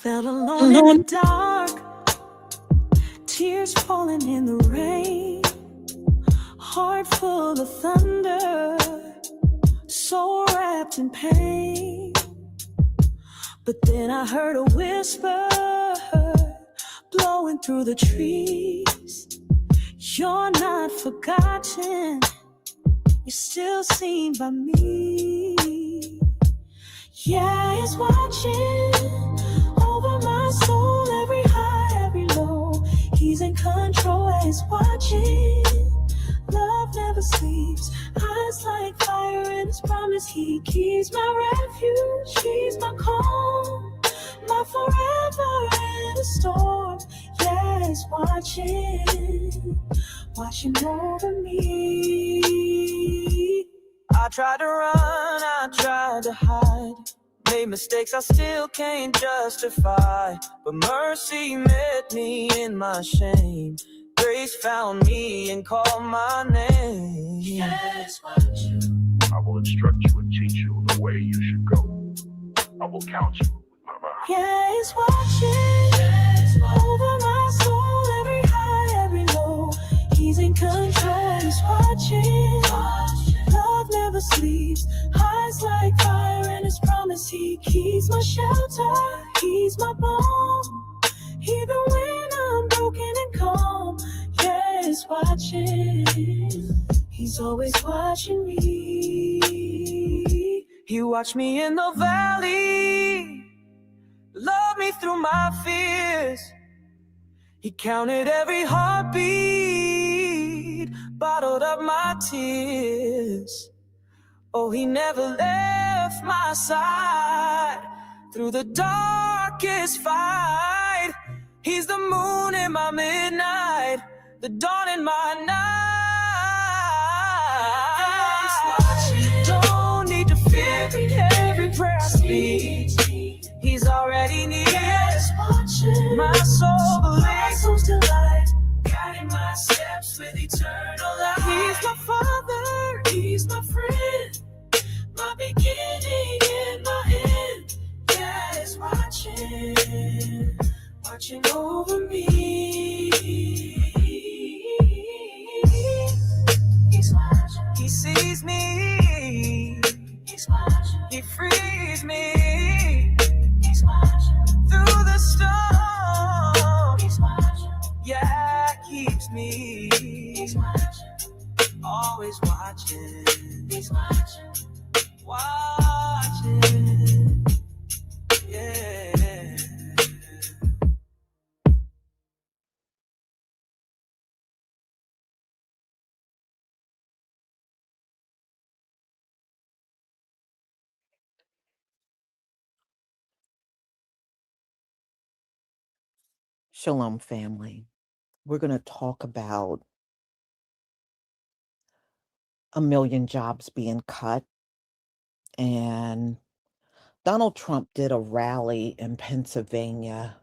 Felt alone in the dark, tears falling in the rain, heart full of thunder, soul wrapped in pain. But then I heard a whisper blowing through the trees. You're not forgotten, you're still seen by me. Yeah, he's watching over my soul, every high, every low. He's in control, he's watching. Love never sleeps, eyes like fire in his promise. He keeps my refuge, he's my calm, my forever in a storm. Yeah, he's watching over me. I tried to run, I tried to hide, made mistakes I still can't justify, but mercy met me in my shame. Grace found me and called my name. Yes, watching. I will instruct you and teach you the way you should go. I will count you with my mind. Yeah, he's watching over my soul, every high, every low. He's in control, he's watching. Love never sleeps, eyes like fire in his promise. He keeps my shelter, he's my balm, even when I'm broken and calm. Yeah, he's watching, he's always watching me. He watched me in the valley, loved me through my fears. He counted every heartbeat, bottled up my tears. Oh, he never left my side through the darkest fight. He's the moon in my midnight, the dawn in my night. Don't need to fear every prayer I speak. He's already near. My soul believes, delight, guiding my steps with eternal light. He's my father, he's my friend, my beginning and my end. Yeah, he's watching over me. He's watching. He sees me. He's watching. He frees me. He's watching. Through the storm. He's watching. Yeah, keeps me. He's watching. Always watching. He's watching. Watching. Yeah. Shalom, family. We're going to talk about a million jobs being cut. And Donald Trump did a rally in Pennsylvania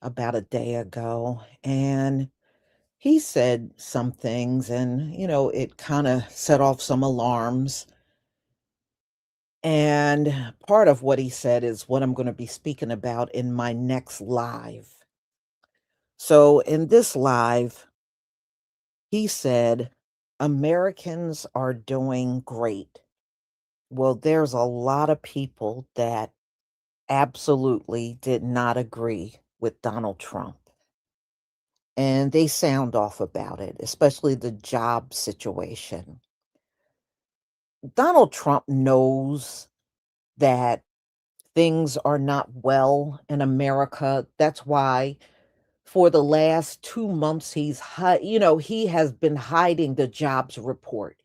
about a day ago. And he said some things, and, it kind of set off some alarms. And part of what he said is what I'm going to be speaking about in my next live. So in this live, he said, Americans are doing great. Well, there's a lot of people that absolutely did not agree with Donald Trump. And they sound off about it, especially the job situation. Donald Trump knows that things are not well in America. That's why for the last 2 months, he has been hiding the jobs report.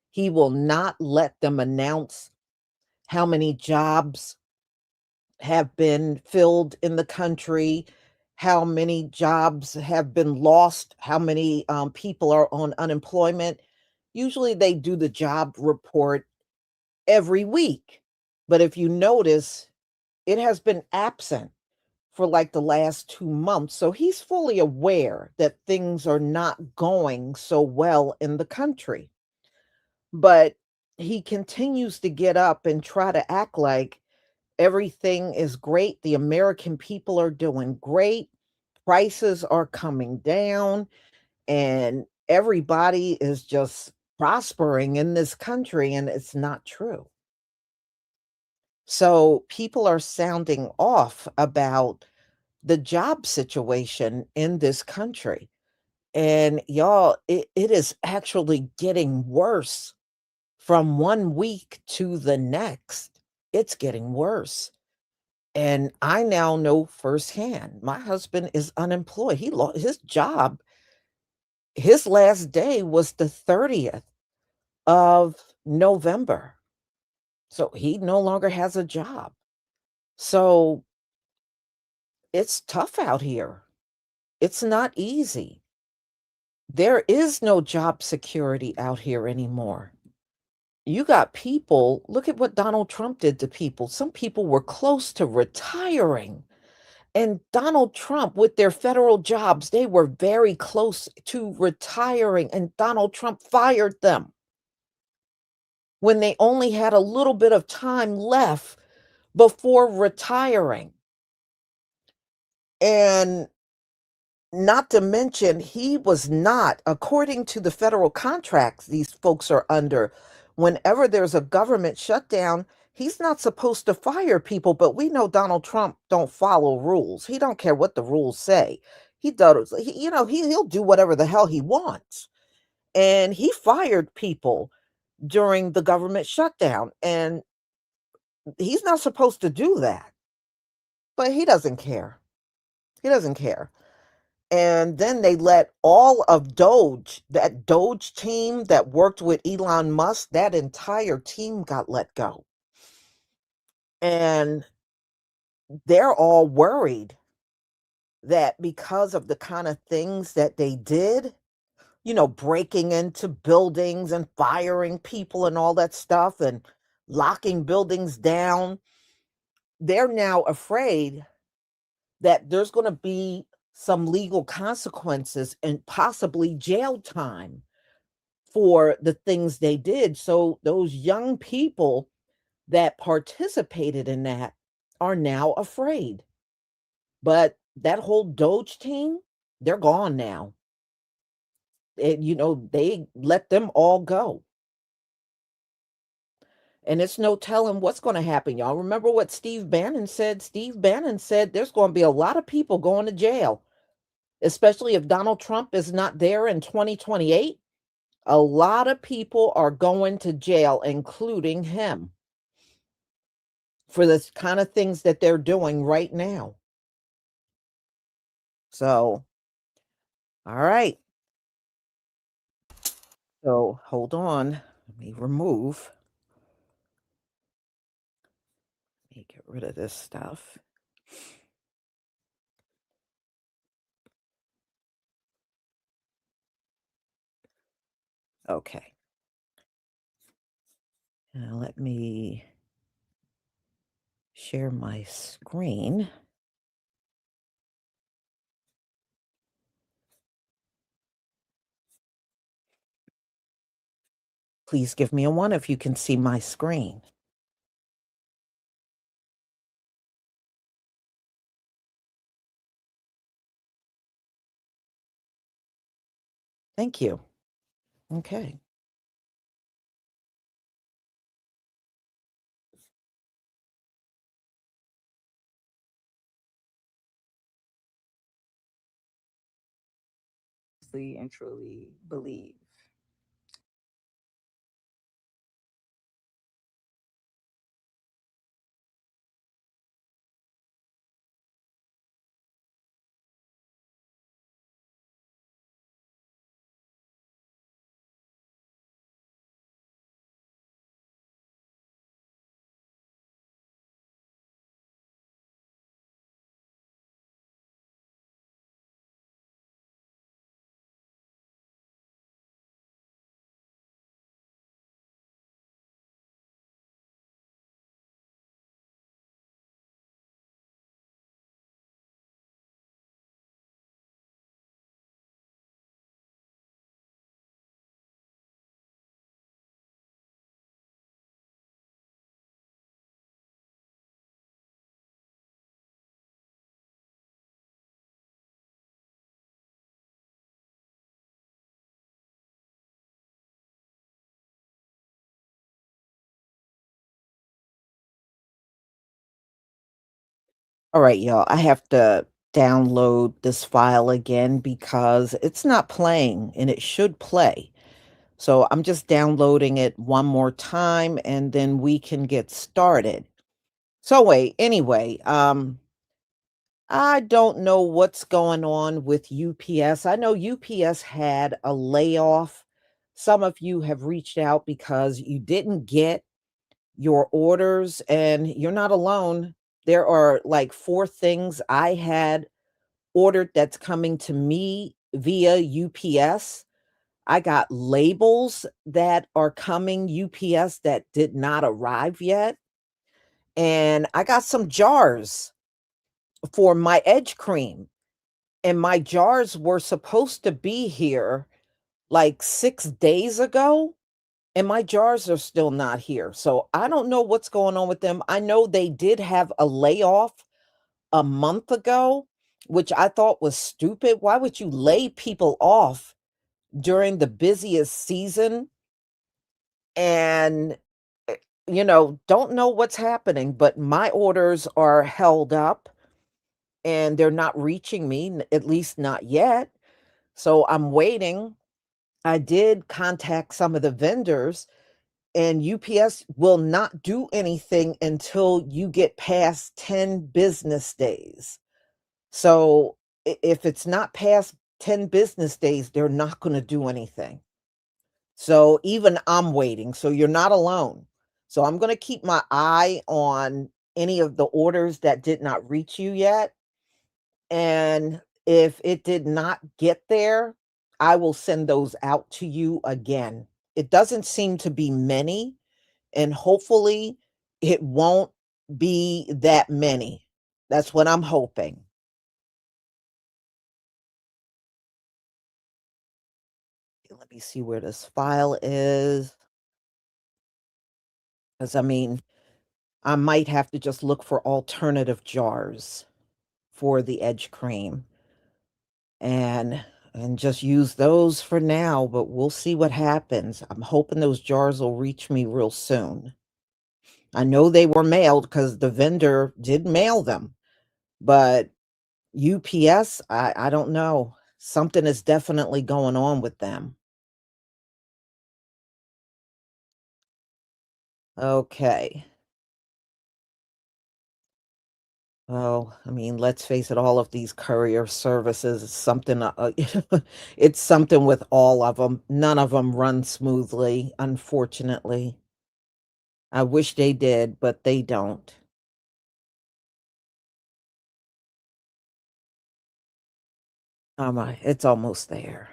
He will not let them announce how many jobs have been filled in the country, how many jobs have been lost, how many people are on unemployment. Usually they do the job report every week. But if you notice, it has been absent for like the last 2 months. So he's fully aware that things are not going so well in the country. But he continues to get up and try to act like everything is great. The American people are doing great. Prices are coming down, and everybody is just prospering in this country, and it's not true. So people are sounding off about the job situation in this country. And y'all, it is actually getting worse from 1 week to the next. It's getting worse. And I now know firsthand, my husband is unemployed. He lost his job. His last day was the 30th of November. So he no longer has a job. So it's tough out here. It's not easy. There is no job security out here anymore. You got people, look at what Donald Trump did to people. Some people were close to retiring. And Donald Trump, with their federal jobs, they were very close to retiring, and Donald Trump fired them when they only had a little bit of time left before retiring. And not to mention, he was not, according to the federal contracts these folks are under, whenever there's a government shutdown, he's not supposed to fire people, but we know Donald Trump don't follow rules. He don't care what the rules say. He does, he'll do whatever the hell he wants. And he fired people during the government shutdown, and he's not supposed to do that. But he doesn't care. He doesn't care. And then they let all of Doge, that Doge team that worked with Elon Musk, that entire team got let go. And they're all worried that because of the kind of things that they did, breaking into buildings and firing people and all that stuff and locking buildings down, they're now afraid that there's going to be some legal consequences and possibly jail time for the things they did. So those young people that participated in that are now afraid. But that whole Doge team, they're gone now. They let them all go. And it's no telling what's going to happen, y'all. Remember what Steve Bannon said? Steve Bannon said there's going to be a lot of people going to jail, especially if Donald Trump is not there in 2028. A lot of people are going to jail, including him, for the kind of things that they're doing right now. So, all right. So, hold on. Let me get rid of this stuff. Okay. Now let me share my screen. Please give me a 1 if you can see my screen. Thank you. Okay. And truly believe. All right, y'all. I have to download this file again because it's not playing and it should play. So I'm just downloading it one more time and then we can get started. So wait, anyway, I don't know what's going on with UPS. I know UPS had a layoff. Some of you have reached out because you didn't get your orders, and you're not alone. There are like 4 things I had ordered that's coming to me via UPS. I got labels that are coming UPS that did not arrive yet, and I got some jars for my edge cream, and my jars were supposed to be here like 6 days ago, and my jars are still not here. So I don't know what's going on with them. I know they did have a layoff a month ago, which I thought was stupid. Why would you lay people off during the busiest season? And, don't know what's happening, but my orders are held up and they're not reaching me, at least not yet. So I'm waiting. I did contact some of the vendors, and UPS will not do anything until you get past 10 business days. So if it's not past 10 business days, they're not going to do anything. So even I'm waiting. So you're not alone. So I'm going to keep my eye on any of the orders that did not reach you yet. And if it did not get there, I will send those out to you again. It doesn't seem to be many, and hopefully it won't be that many. That's what I'm hoping. Let me see where this file is. Because I mean, I might have to just look for alternative jars for the edge cream and just use those for now, but we'll see what happens. I'm hoping those jars will reach me real soon. I know they were mailed because the vendor did mail them, but UPS, I don't know. Something is definitely going on with them. Okay. Well, I mean, let's face it, all of these courier services is something, it's something with all of them. None of them run smoothly, unfortunately. I wish they did, but they don't. It's almost there.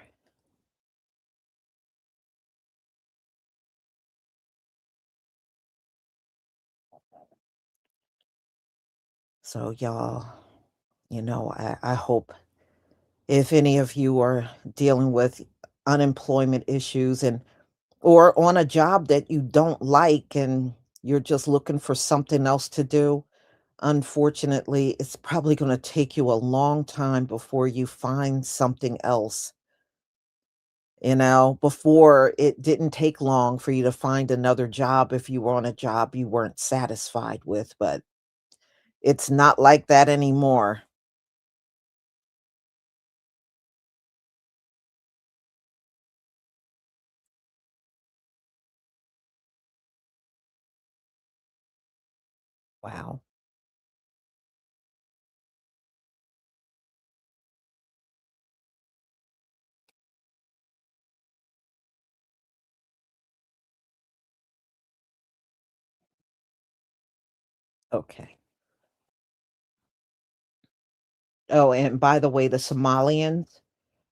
So y'all, I hope if any of you are dealing with unemployment issues and or on a job that you don't like and you're just looking for something else to do, unfortunately, it's probably going to take you a long time before you find something else. Before it didn't take long for you to find another job if you were on a job you weren't satisfied with, but it's not like that anymore. Wow. Okay. Oh, and by the way, the Somalians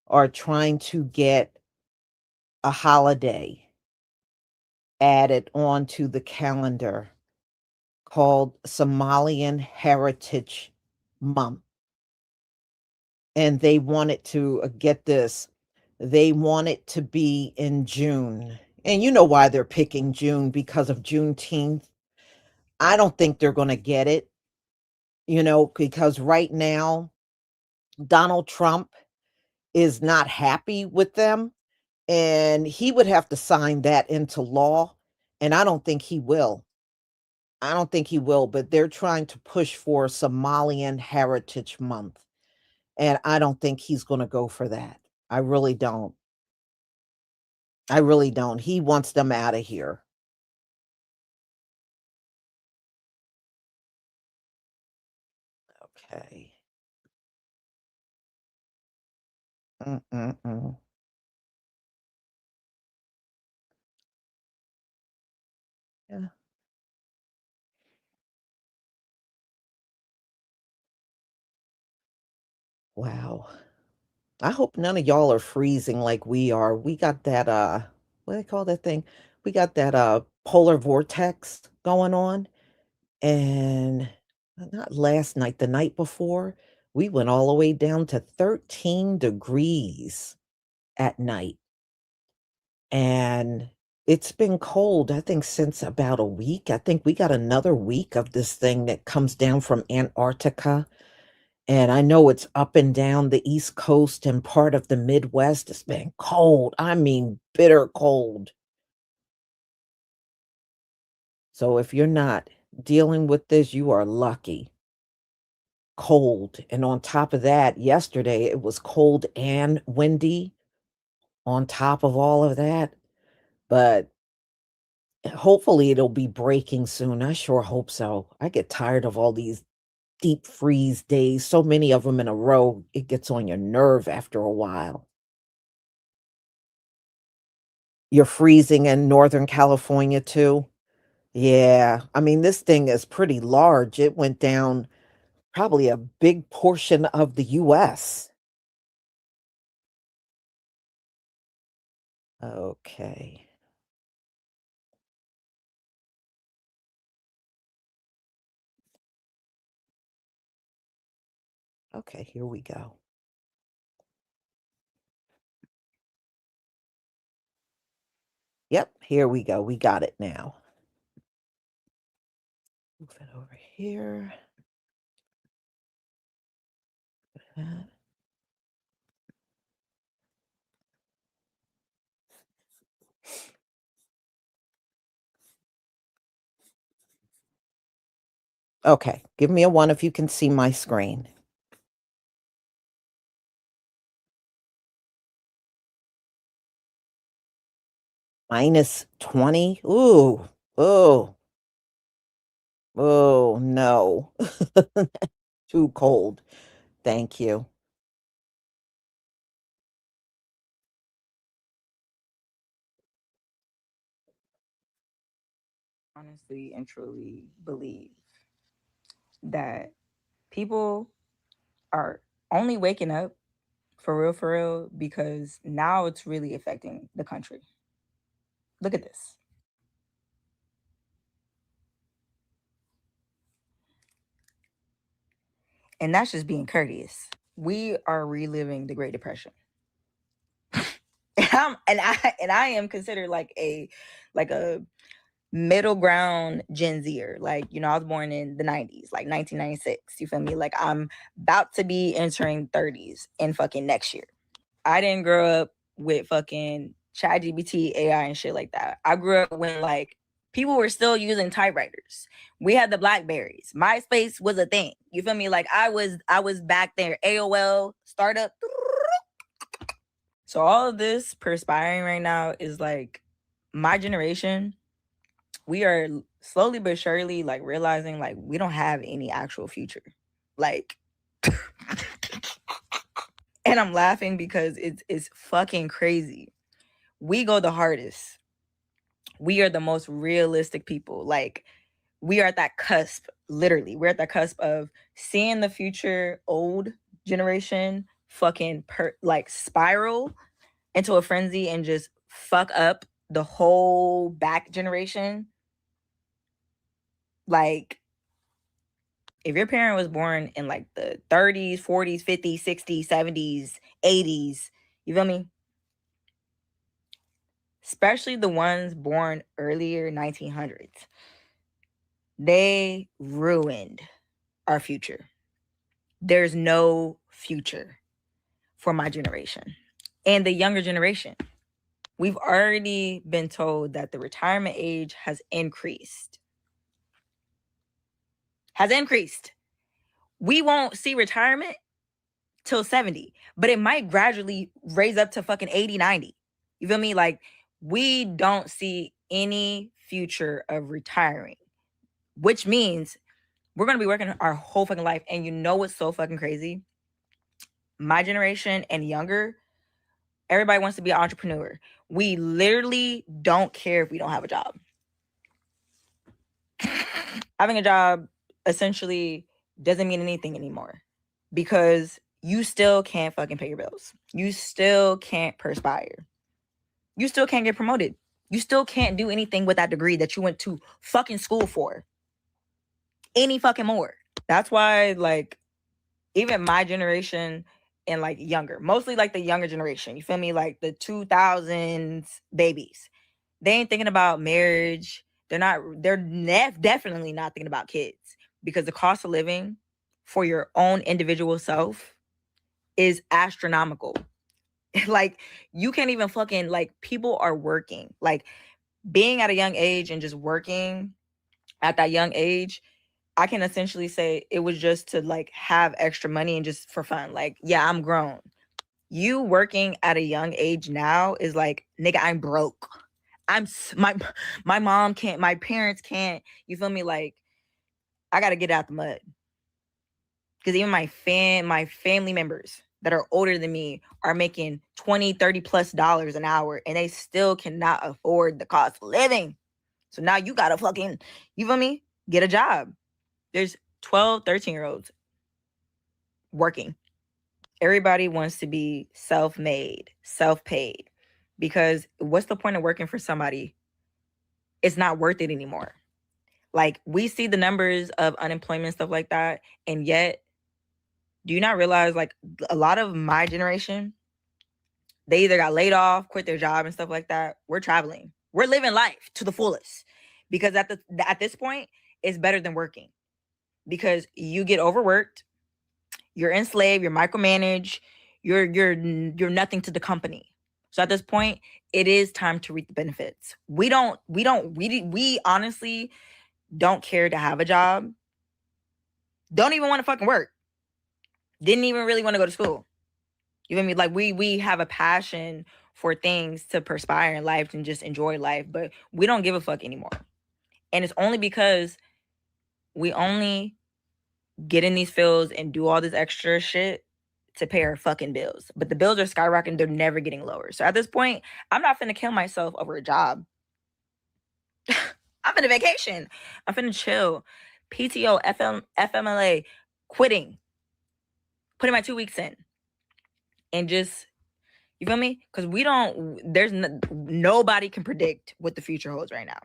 are trying to get a holiday added onto the calendar called Somalian Heritage Month. And they want it to get this, they want it to be in June. And you know why they're picking June because of Juneteenth. I don't think they're going to get it, because right now, Donald Trump is not happy with them, and he would have to sign that into law. And I don't think he will. I don't think he will, but they're trying to push for Somalian Heritage Month. And I don't think he's going to go for that. I really don't. I really don't. He wants them out of here. Okay. Mm-mm-mm. Yeah. Wow. I hope none of y'all are freezing like we are. We got that what do they call that thing? We got that polar vortex going on. And not last night, the night before, we went all the way down to 13 degrees at night. And it's been cold, I think, since about a week. I think we got another week of this thing that comes down from Antarctica. And I know it's up and down the East Coast and part of the Midwest. It's been cold. I mean, bitter cold. So if you're not dealing with this, you are lucky. Cold. And on top of that, yesterday it was cold and windy on top of all of that. But hopefully it'll be breaking soon. I sure hope so. I get tired of all these deep freeze days, so many of them in a row. It gets on your nerve after a while. You're freezing in Northern California too? Yeah. I mean, this thing is pretty large. It went down probably a big portion of the US. Okay. Okay, here we go. Yep, here we go. We got it now. Move it over here. That. Okay, give me a one if you can see my screen. -20. Ooh, oh, oh, no. Too cold. Thank you. Honestly and truly believe that people are only waking up for real, because now it's really affecting the country. Look at this. And that's just being courteous. We are reliving the Great Depression. And I am considered like a middle ground Gen Zer. Like, I was born in the 90s, like 1996. You feel me? Like, I'm about to be entering 30s in fucking next year. I didn't grow up with fucking ChatGPT, AI, and shit like that. I grew up when like people were still using typewriters. We had the Blackberries. MySpace was a thing. You feel me? Like I was back there. AOL startup. So all of this perspiring right now is like my generation. We are slowly but surely like realizing like we don't have any actual future. Like and I'm laughing because it's fucking crazy. We go the hardest. We are the most realistic people. Like we are at that cusp, literally. We're at that cusp of seeing the future old generation fucking like spiral into a frenzy and just fuck up the whole back generation. Like if your parent was born in like the 30s, 40s, 50s, 60s, 70s, 80s, you feel me? Especially the ones born earlier 1900s. They ruined our future. There's no future for my generation and the younger generation. We've already been told that the retirement age has increased. has increased. We won't see retirement till 70, but it might gradually raise up to fucking 80, 90. You feel me? Like, we don't see any future of retiring, which means we're going to be working our whole fucking life. And you know what's so fucking crazy? My generation and younger, everybody wants to be an entrepreneur. We literally don't care if we don't have a job. Having a job essentially doesn't mean anything anymore, because you still can't fucking pay your bills. You still can't perspire. You still can't get promoted. You still can't do anything with that degree that you went to fucking school for any fucking more. That's why, like, even my generation and like younger, mostly like the younger generation, you feel me? Like the 2000s babies, they ain't thinking about marriage. They're definitely not thinking about kids, because the cost of living for your own individual self is astronomical. Like, you can't even fucking, like, people are working, like, being at a young age and just working at that young age, I can essentially say it was just to like have extra money and just for fun. Like, yeah, I'm grown. You working at a young age now is like, nigga, I'm broke. My mom can't, my parents can't, you feel me? Like, I got to get out the mud. Because even my family members that are older than me are making $20, $30+ an hour, and they still cannot afford the cost of living. So now you got to fucking, you feel me? Get a job. There's 12, 13-year-olds working. Everybody wants to be self-made, self-paid, because what's the point of working for somebody? It's not worth it anymore. Like, we see the numbers of unemployment, stuff like that, and yet, do you not realize, like, a lot of my generation, they either got laid off, quit their job and stuff like that. We're traveling. We're living life to the fullest, because at this point, it's better than working, because you get overworked, you're enslaved, you're micromanaged, you're nothing to the company. So at this point, it is time to reap the benefits. We honestly don't care to have a job. Don't even want to fucking work. Didn't even really want to go to school. You feel me? Like, we have a passion for things to perspire in life and just enjoy life, but we don't give a fuck anymore. And it's only because we only get in these fields and do all this extra shit to pay our fucking bills. But the bills are skyrocketing. They're never getting lower. So at this point, I'm not finna kill myself over a job. I'm finna vacation. I'm finna chill. PTO, FMLA, quitting. Putting my 2 weeks in. And just, you feel me? Because nobody can predict what the future holds right now.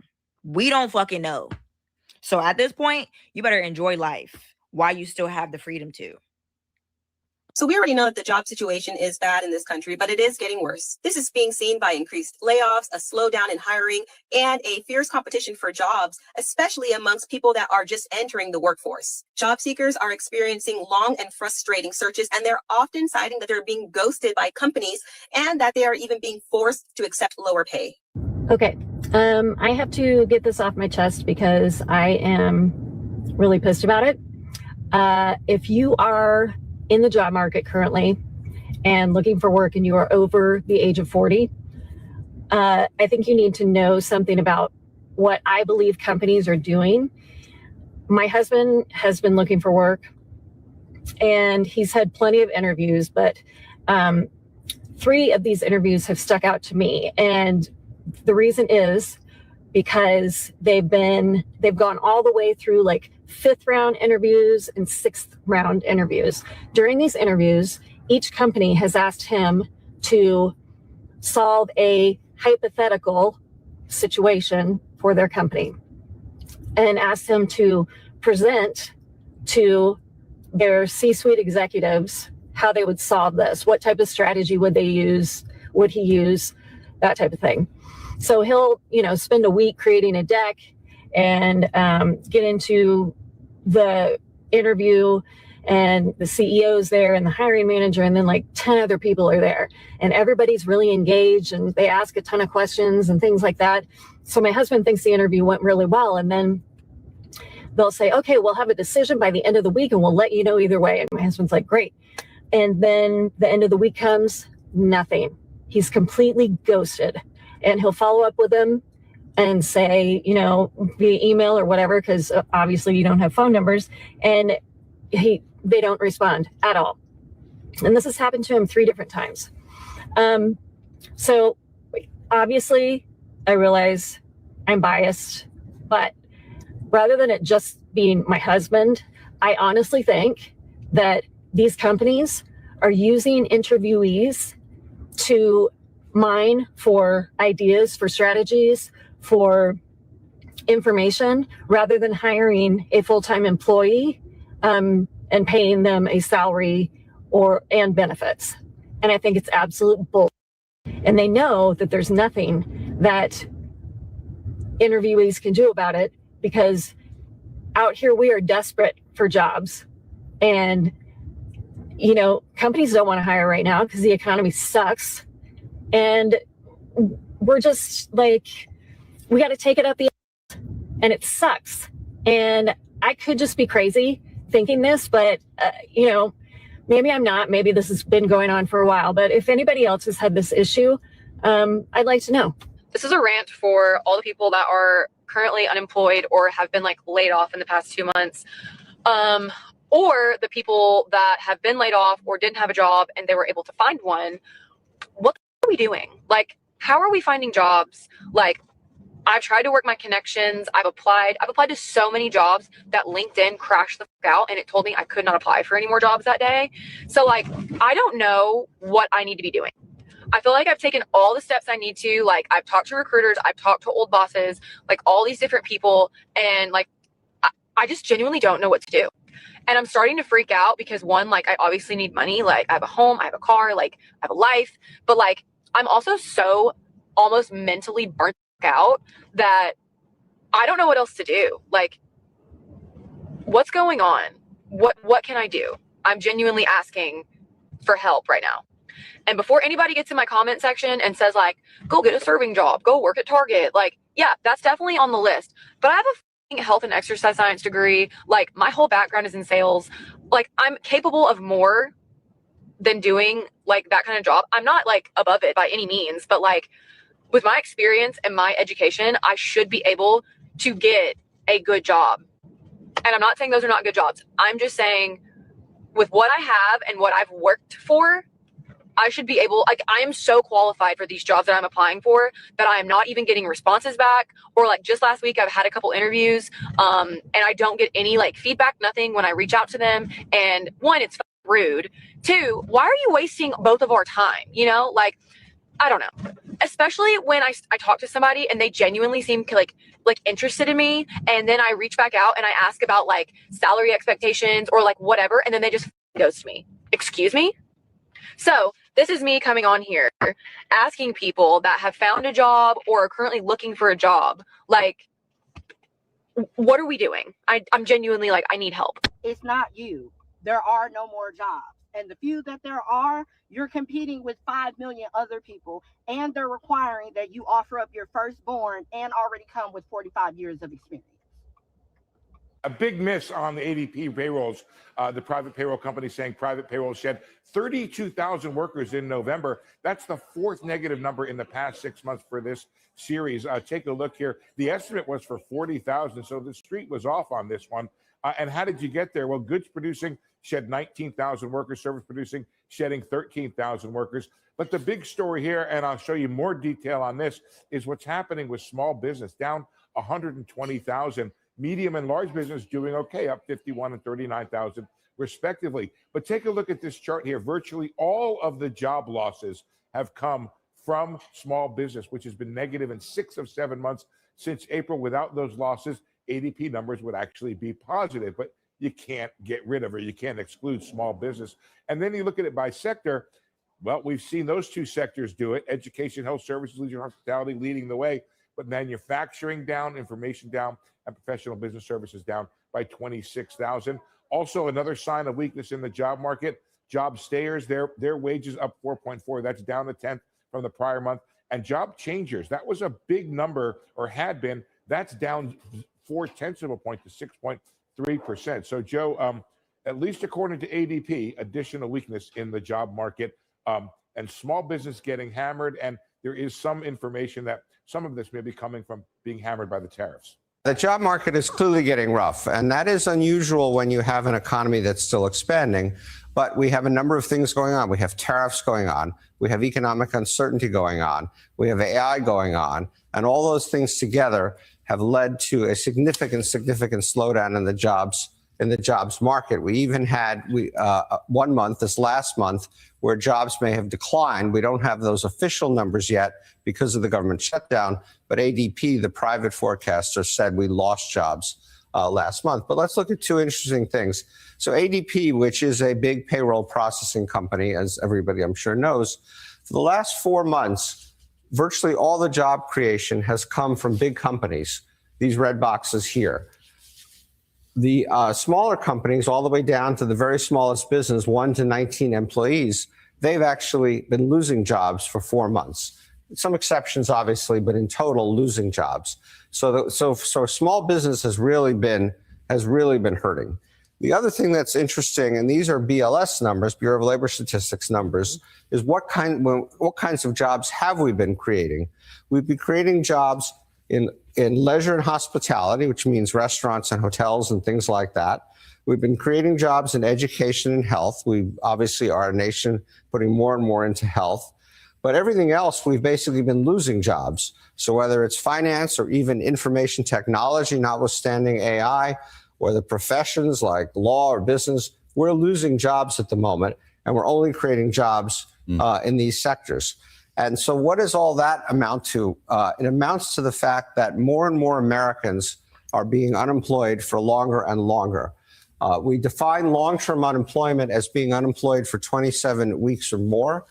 We don't fucking know. So at this point, you better enjoy life while you still have the freedom to. So we already know that the job situation is bad in this country, but it is getting worse. This is being seen by increased layoffs, a slowdown in hiring, and a fierce competition for jobs, especially amongst people that are just entering the workforce. Job seekers are experiencing long and frustrating searches, and they're often citing that they're being ghosted by companies and that they are even being forced to accept lower pay. Okay, I have to get this off my chest because I am really pissed about it. If you are in the job market currently and looking for work and you are over the age of 40, I think you need to know something about what I believe companies are doing. My husband has been looking for work and he's had plenty of interviews, but 3 of these interviews have stuck out to me. And the reason is because they've gone all the way through like 5th round interviews and 6th round interviews. During these interviews, each company has asked him to solve a hypothetical situation for their company and asked him to present to their C-suite executives how they would solve this. What type of strategy would they use? Would he use? That type of thing. So he'll, spend a week creating a deck and get into the interview, and the CEO's there and the hiring manager, and then like 10 other people are there, and everybody's really engaged and they ask a ton of questions and things like that. So my husband thinks the interview went really well. And then they'll say, okay, we'll have a decision by the end of the week and we'll let you know either way. And my husband's like, great. And then the end of the week comes, nothing. He's completely ghosted. And he'll follow up with them and say, you know, via email or whatever, because obviously you don't have phone numbers, and they don't respond at all. And this has happened to him 3 different times. So obviously I realize I'm biased, but rather than it just being my husband, I honestly think that these companies are using interviewees to mine for ideas, for strategies, for information, rather than hiring a full-time employee and paying them a salary and benefits. And I think it's absolute bull. And they know that there's nothing that interviewees can do about it, because out here we are desperate for jobs. And, you know, companies don't want to hire right now because the economy sucks. And we're just like, we got to take it up the ass, and it sucks. And I could just be crazy thinking this, but, you know, maybe I'm not. Maybe this has been going on for a while. But if anybody else has had this issue, I'd like to know. This is a rant for all the people that are currently unemployed or have been like laid off in the past 2 months, or the people that have been laid off or didn't have a job and they were able to find one. What are we doing? Like, how are we finding jobs? Like, I've tried to work my connections. I've applied to so many jobs that LinkedIn crashed the fuck out and it told me I could not apply for any more jobs that day. So like, I don't know what I need to be doing. I feel like I've taken all the steps I need to. Like, I've talked to recruiters, I've talked to old bosses, like all these different people. And like, I just genuinely don't know what to do. And I'm starting to freak out because one, like I obviously need money. Like I have a home, I have a car, like I have a life, but like, I'm also so almost mentally burnt out that I don't know what else to do. Like, what's going on? What can I do? I'm genuinely asking for help right now. And before anybody gets in my comment section and says like, go get a serving job, go work at Target. Like, yeah, that's definitely on the list. But I have a health and exercise science degree. Like, my whole background is in sales. Like, I'm capable of more than doing like that kind of job. I'm not like above it by any means, but like with my experience and my education, I should be able to get a good job. And I'm not saying those are not good jobs. I'm just saying with what I have and what I've worked for, I should be able, like, I am so qualified for these jobs that I'm applying for that I am not even getting responses back. Or like just last week, I've had a couple interviews and I don't get any like feedback, nothing when I reach out to them. And one, it's rude. Two, why are you wasting both of our time? You know, like, I don't know, especially when I talk to somebody and they genuinely seem like interested in me. And then I reach back out and I ask about like salary expectations or like whatever. And then they just ghost me. Excuse me? So this is me coming on here asking people that have found a job or are currently looking for a job, like, what are we doing? I'm genuinely like, I need help. It's not you. There are no more jobs. And the few that there are, you're competing with 5 million other people, and they're requiring that you offer up your firstborn and already come with 45 years of experience. A big miss on the ADP payrolls. The private payroll company saying private payroll shed 32,000 workers in November. That's the 4th negative number in the past 6 months for this series. Take a look here. The estimate was for 40,000, so the street was off on this one. And how did you get there? Well, goods producing shed 19,000 workers, service producing shedding 13,000 workers. But the big story here, and I'll show you more detail on this, is what's happening with small business, down 120,000. Medium and large business doing okay, up 51 and 39,000 respectively. But take a look at this chart here. Virtually all of the job losses have come from small business, which has been negative in 6 of 7 months since April. Without those losses, ADP numbers would actually be positive, but you can't get rid of it. You can't exclude small business. And then you look at it by sector. Well, we've seen those two sectors do it. Education, health services, leisure, hospitality leading the way, but manufacturing down, information down, and professional business services down by 26,000. Also, another sign of weakness in the job market. Job stayers, their wages up 4.4. That's down a 10th from the prior month. And job changers, that was a big number, or had been. That's down 0.4 of a point to 6.3%. So, Joe, at least according to ADP, additional weakness in the job market, and small business getting hammered. And there is some information that some of this may be coming from being hammered by the tariffs. The job market is clearly getting rough, and that is unusual when you have an economy that's still expanding. But we have a number of things going on. We have tariffs going on. We have economic uncertainty going on. We have AI going on. And all those things together have led to a significant slowdown in the jobs market. We even had 1 month, this last month, where jobs may have declined. We don't have those official numbers yet because of the government shutdown, but ADP, the private forecaster, said we lost jobs last month. But let's look at two interesting things. So ADP, which is a big payroll processing company, as everybody I'm sure knows, for the last 4 months, virtually all the job creation has come from big companies, these red boxes here. The smaller companies, all the way down to the very smallest business, 1 to 19 employees, they've actually been losing jobs for 4 months. Some exceptions, obviously, but in total, losing jobs. So small business has really been hurting. The other thing that's interesting, and these are BLS numbers, Bureau of Labor Statistics numbers, is what kinds of jobs have we been creating? We've been creating jobs in leisure and hospitality, which means restaurants and hotels and things like that. We've been creating jobs in education and health. We obviously are a nation putting more and more into health. But everything else, we've basically been losing jobs. So whether it's finance or even information technology, notwithstanding AI, or the professions like law or business, we're losing jobs at the moment, and we're only creating jobs in these sectors. And so what does all that amount to? It amounts to the fact that more and more Americans are being unemployed for longer and longer. We define long-term unemployment as being unemployed for 27 weeks or more.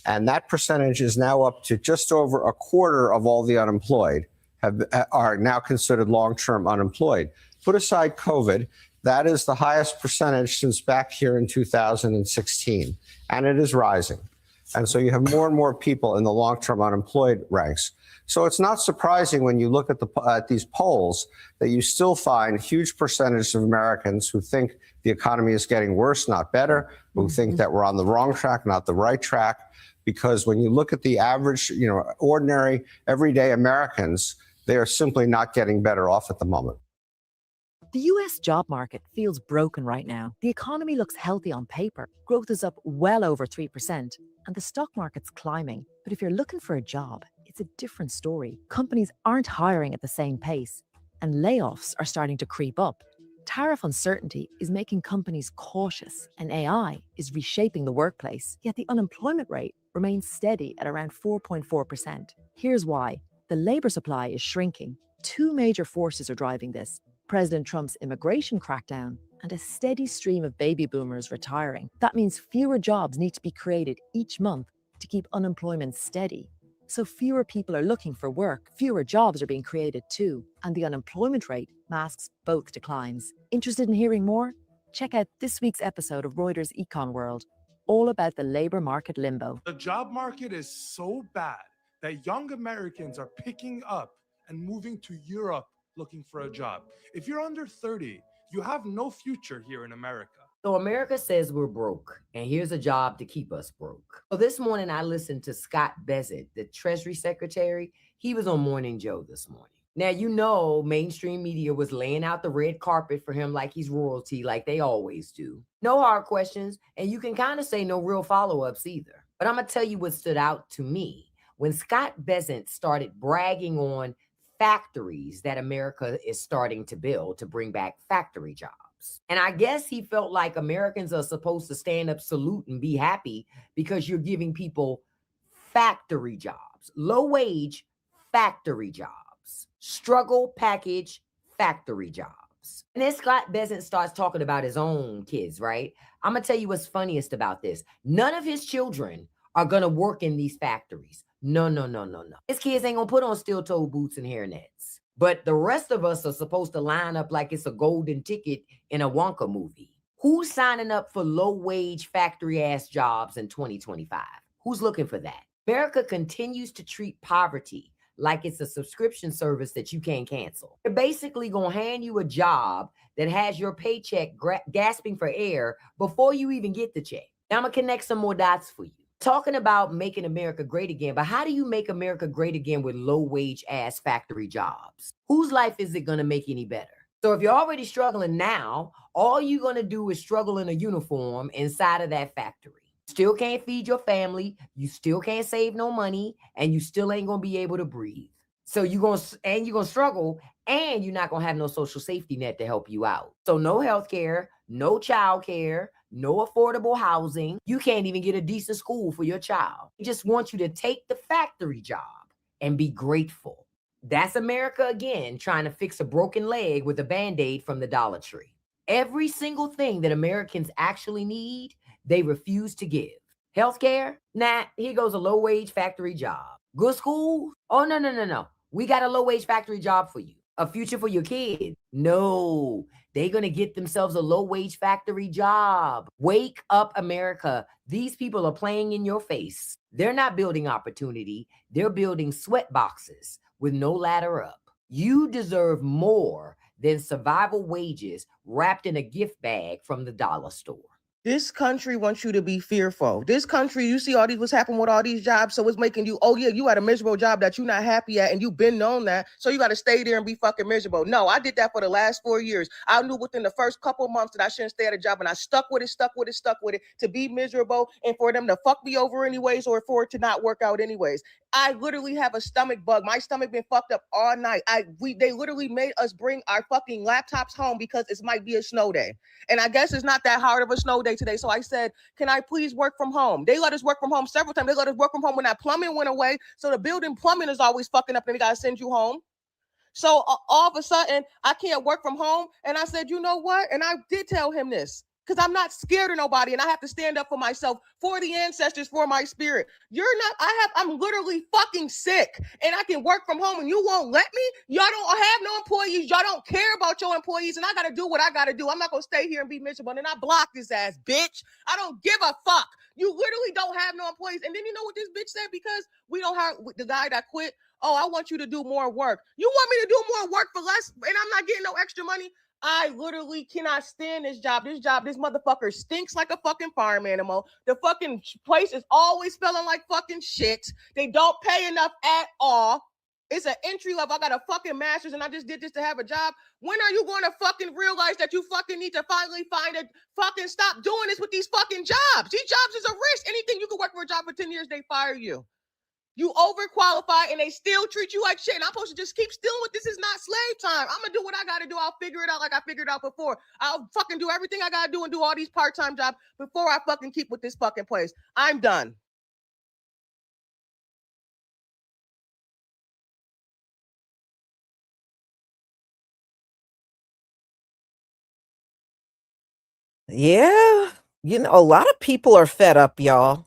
And that percentage is now up to just over a quarter of all the unemployed are now considered long-term unemployed. Put aside COVID, that is the highest percentage since back here in 2016, and it is rising. And so you have more and more people in the long-term unemployed ranks. So it's not surprising when you look at these polls that you still find huge percentages of Americans who think the economy is getting worse, not better, who think that we're on the wrong track, not the right track. Because when you look at the average, ordinary, everyday Americans, they are simply not getting better off at the moment. The US job market feels broken right now. The economy looks healthy on paper. Growth is up well over 3%, and the stock market's climbing. But if you're looking for a job, it's a different story. Companies aren't hiring at the same pace, and layoffs are starting to creep up. Tariff uncertainty is making companies cautious, and AI is reshaping the workplace. Yet the unemployment rate remains steady at around 4.4%. Here's why. The labor supply is shrinking. Two major forces are driving this: President Trump's immigration crackdown and a steady stream of baby boomers retiring. That means fewer jobs need to be created each month to keep unemployment steady. So fewer people are looking for work, fewer jobs are being created too, and the unemployment rate masks both declines. Interested in hearing more? Check out this week's episode of Reuters Econ World, all about the labor market limbo. The job market is so bad that young Americans are picking up and moving to Europe looking for a job. If you're under 30, you have no future here in America. So America says we're broke, and here's a job to keep us broke. So this morning I listened to Scott Bessent, the Treasury Secretary. He was on Morning Joe this morning. Now, mainstream media was laying out the red carpet for him like he's royalty, like they always do. No hard questions, and you can kind of say no real follow-ups either. But I'm going to tell you what stood out to me. When Scott Bessent started bragging on factories that America is starting to build to bring back factory jobs. And I guess he felt like Americans are supposed to stand up, salute, and be happy because you're giving people factory jobs, low wage factory jobs, struggle package factory jobs. And then Scott Bessent starts talking about his own kids, right? I'm going to tell you what's funniest about this. None of his children are going to work in these factories. No. His kids ain't going to put on steel-toed boots and hairnets. But the rest of us are supposed to line up like it's a golden ticket in a Wonka movie. Who's signing up for low-wage factory-ass jobs in 2025? Who's looking for that? America continues to treat poverty like it's a subscription service that you can't cancel. They're basically going to hand you a job that has your paycheck gasping for air before you even get the check. Now I'm going to connect some more dots for you. Talking about making America great again, but how do you make America great again with low-wage ass factory jobs? Whose life is it going to make any better? So if you're already struggling now, all you're going to do is struggle in a uniform inside of that factory. Still can't feed your family, you still can't save no money, and you still ain't going to be able to breathe. So you're going to struggle, and you're not going to have no social safety net to help you out. So no health care, no child care, no affordable housing. You can't even get a decent school for your child. They just want you to take the factory job and be grateful. That's America again, trying to fix a broken leg with a Band-Aid from the Dollar Tree. Every single thing that Americans actually need, they refuse to give. Healthcare? Nah, here goes a low-wage factory job. Good school? Oh, no. We got a low-wage factory job for you. A future for your kid? No, they're going to get themselves a low-wage factory job. Wake up, America. These people are playing in your face. They're not building opportunity. They're building sweat boxes with no ladder up. You deserve more than survival wages wrapped in a gift bag from the dollar store. This country wants you to be fearful. This country, you see all these, what's happening with all these jobs. So it's making you, oh yeah, you had a miserable job that you're not happy at and you've been known that. So you got to stay there and be fucking miserable. No, I did that for the last 4 years. I knew within the first couple of months that I shouldn't stay at a job and I stuck with it to be miserable and for them to fuck me over anyways or for it to not work out anyways. I literally have a stomach bug. My stomach been fucked up all night. They literally made us bring our fucking laptops home because it might be a snow day. And I guess it's not that hard of a snow day today. So I said, can I please work from home? They let us work from home several times. They let us work from home when that plumbing went away. So the building plumbing is always fucking up and they got to send you home. So all of a sudden I can't work from home. And I said, you know what? And I did tell him this. Because I'm not scared of nobody and I have to stand up for myself, for the ancestors, for my spirit. I'm literally fucking sick and I can work from home and you won't let me? Y'all don't have no employees. Y'all don't care about your employees and I got to do what I got to do. I'm not going to stay here and be miserable. And I block this ass, bitch. I don't give a fuck. You literally don't have no employees. And then you know what this bitch said? Because we don't have the guy that quit. Oh, I want you to do more work. You want me to do more work for less and I'm not getting no extra money? I literally cannot stand this job. This motherfucker stinks like a fucking farm animal. The fucking place is always smelling like fucking shit. They don't pay enough at all. It's an entry level. I got a fucking master's and I just did this to have a job. When are you going to fucking realize that you fucking need to finally find a fucking stop doing this with these fucking jobs? These jobs is a risk. Anything you can work for a job for 10 years, they fire you. You overqualify and they still treat you like shit. And I'm supposed to just keep stealing with this is not slave time. I'm going to do what I got to do. I'll figure it out like I figured out before. I'll fucking do everything I got to do and do all these part-time jobs before I fucking keep with this fucking place. I'm done. Yeah. A lot of people are fed up, y'all.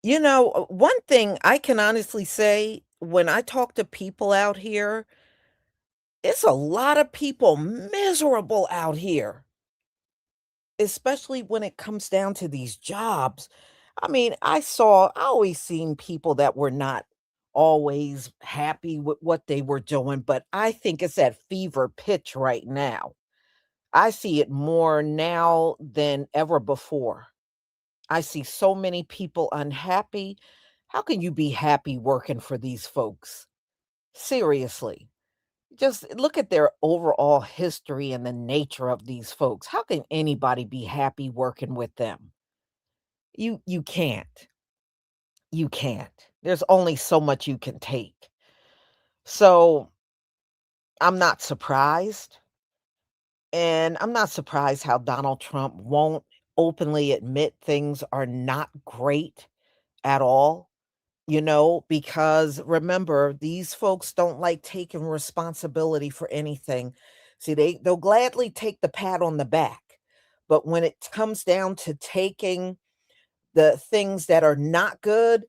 One thing I can honestly say when I talk to people out here, it's a lot of people miserable out here, especially when it comes down to these jobs. I mean, I always seen people that were not always happy with what they were doing, but I think it's at fever pitch right now. I see it more now than ever before. I see so many people unhappy. How can you be happy working for these folks? Seriously. Just look at their overall history and the nature of these folks. How can anybody be happy working with them? You can't. You can't. There's only so much you can take. So, I'm not surprised. And I'm not surprised how Donald Trump won't openly admit things are not great at all. Because remember, these folks don't like taking responsibility for anything. See, they'll gladly take the pat on the back. But when it comes down to taking the things that are not good,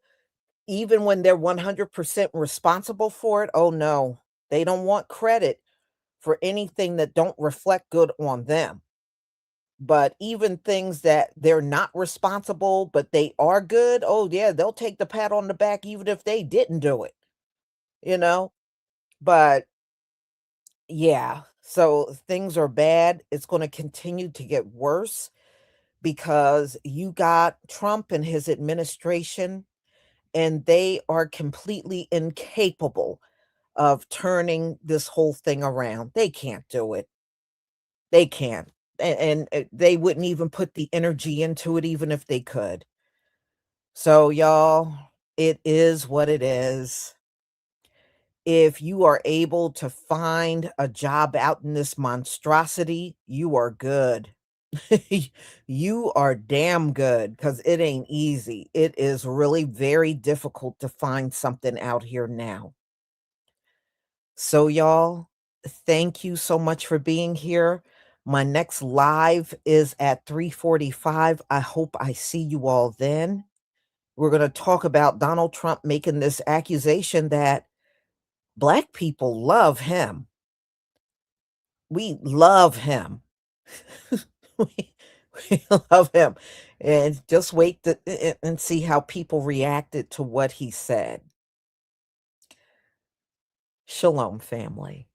even when they're 100% responsible for it, oh no, they don't want credit for anything that don't reflect good on them. But even things that they're not responsible, but they are good, oh yeah, they'll take the pat on the back even if they didn't do it. you know? But yeah, so things are bad. It's going to continue to get worse because you got Trump and his administration, and they are completely incapable of turning this whole thing around. They can't do it. They can't. And they wouldn't even put the energy into it, even if they could. So, y'all, it is what it is. If you are able to find a job out in this monstrosity, you are good. You are damn good because it ain't easy. It is really very difficult to find something out here now. So, y'all, thank you so much for being here. My next live is at 3:45. I hope I see you all then. We're going to talk about Donald Trump making this accusation that Black people love him. We love him. we, we love him. And just wait and see how people reacted to what he said. Shalom, family.